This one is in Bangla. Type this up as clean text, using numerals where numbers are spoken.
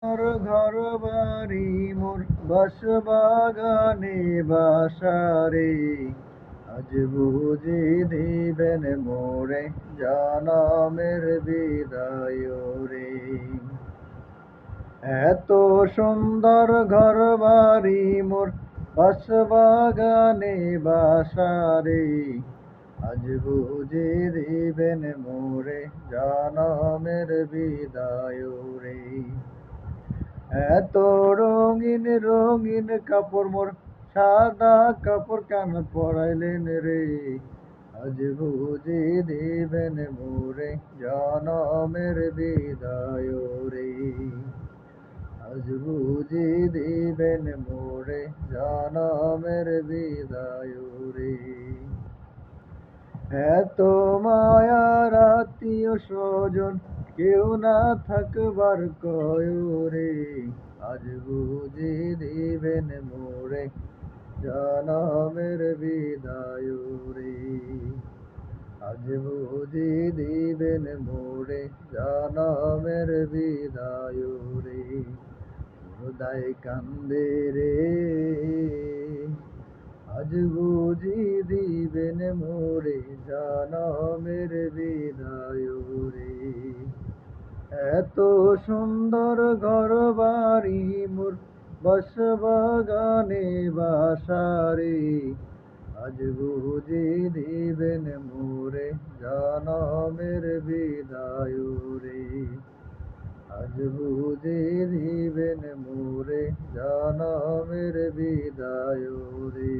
মোর ঘর বাড়ি মোর বাঁশবাগানে বাসারে আজ বুঝি দিবেন মোরে জনমের বিদায় রে। এত সুন্দর ঘর বাড়ি মোর বাঁশবাগানে বাসারে আজ বুঝি দিবেন মোরে জনমের বিদায় রে। এত রঙিন রঙিন কাপড় মোর সাদা কাপড় কেন পরাইলেন রে। আজ বুঝি দিবেন মোরে জনমের বিদায় রে। আজ বুঝি দিবেন মোরে জনমের বিদায় রে। এত মায়ার আত্মীয় স্বজন কেউ না থাকবার কয়রে আজ বুঝি দিবেন মোরে জনমের বিদায় রে। আজ বুঝি দিবেন মোরে জনমের বিদায় রে। হৃদয় কান্দে রে আজ বুঝি দিবেন মোরে জনমের বিদায় রে। এত সুন্দর ঘর বাড়ি মোর বাঁশবাগানে বাসারে আজ বুঝি দিবেন মোরে জনমের বিদায় রে। আজ বুঝি দিবেন মোরে জনমের বিদায় রে।